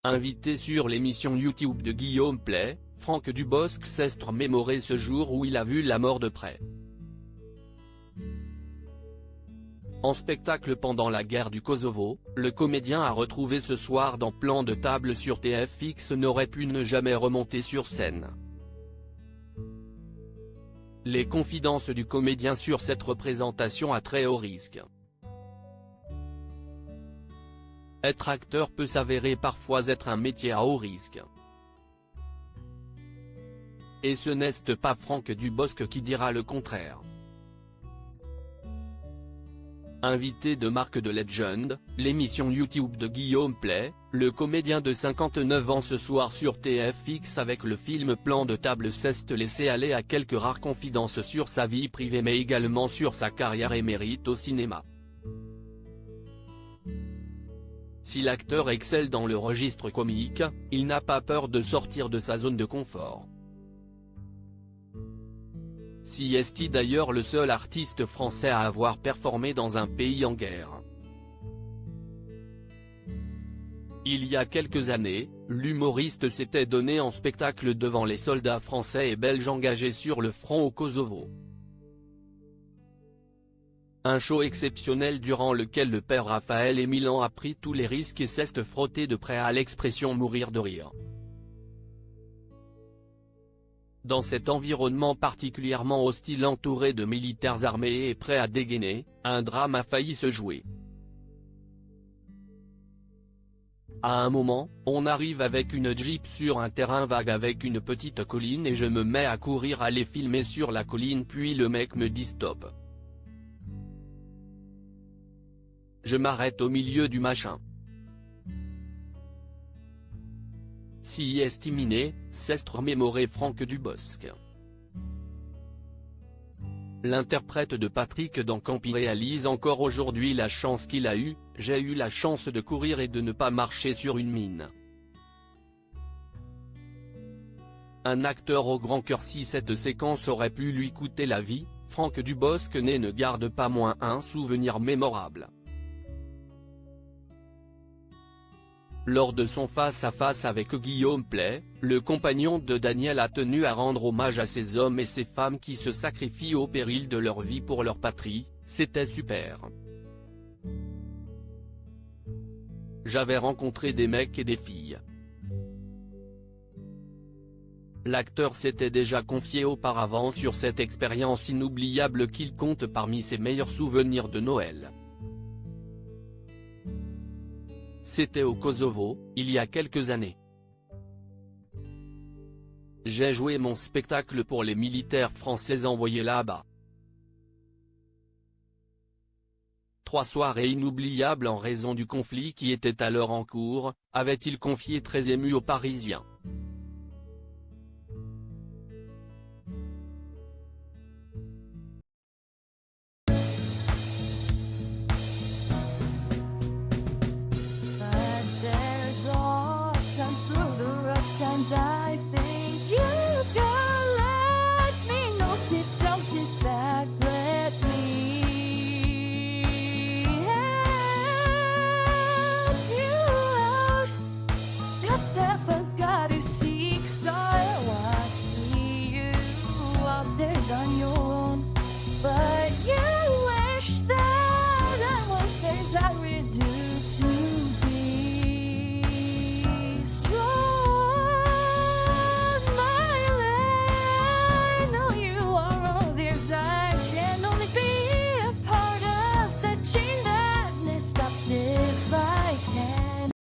Invité sur l'émission YouTube de Guillaume Play, Franck Dubosc s'est mémoré ce jour où il a vu la mort de près. En spectacle pendant la guerre du Kosovo, le comédien a retrouvé ce soir dans Plan de table sur TFX n'aurait pu ne jamais remonter sur scène. Les confidences du comédien sur cette représentation à très haut risque. Être acteur peut s'avérer parfois être un métier à haut risque. Et ce n'est pas Franck Dubosc qui dira le contraire. Invité de Marc de Legend, l'émission YouTube de Guillaume Play, le comédien de 59 ans ce soir sur TFX avec le film Plan de table s'est laissé aller à quelques rares confidences sur sa vie privée mais également sur sa carrière émérite au cinéma. Si l'acteur excelle dans le registre comique, il n'a pas peur de sortir de sa zone de confort. Si est d'ailleurs le seul artiste français à avoir performé dans un pays en guerre. Il y a quelques années, l'humoriste s'était donné en spectacle devant les soldats français et belges engagés sur le front au Kosovo. Un show exceptionnel durant lequel le père Raphaël Émilan a pris tous les risques et s'est frotté de près à l'expression mourir de rire. Dans cet environnement particulièrement hostile entouré de militaires armés et prêts à dégainer, un drame a failli se jouer. À un moment, on arrive avec une Jeep sur un terrain vague avec une petite colline et je me mets à courir à les filmer sur la colline puis le mec me dit stop. Je m'arrête au milieu du machin. Si estiminé, s'est mémoré Franck Dubosc. L'interprète de Patrick dans Campi réalise encore aujourd'hui la chance qu'il a eue, j'ai eu la chance de courir et de ne pas marcher sur une mine. Un acteur au grand cœur si cette séquence aurait pu lui coûter la vie, Franck Dubosc ne garde pas moins un souvenir mémorable. Lors de son face-à-face avec Guillaume Play, le compagnon de Daniel a tenu à rendre hommage à ces hommes et ces femmes qui se sacrifient au péril de leur vie pour leur patrie, c'était super. J'avais rencontré des mecs et des filles. L'acteur s'était déjà confié auparavant sur cette expérience inoubliable qu'il compte parmi ses meilleurs souvenirs de Noël. C'était au Kosovo, il y a quelques années. J'ai joué mon spectacle pour les militaires français envoyés là-bas. 3 soirées inoubliables en raison du conflit qui était alors en cours, avait-il confié très ému aux Parisiens.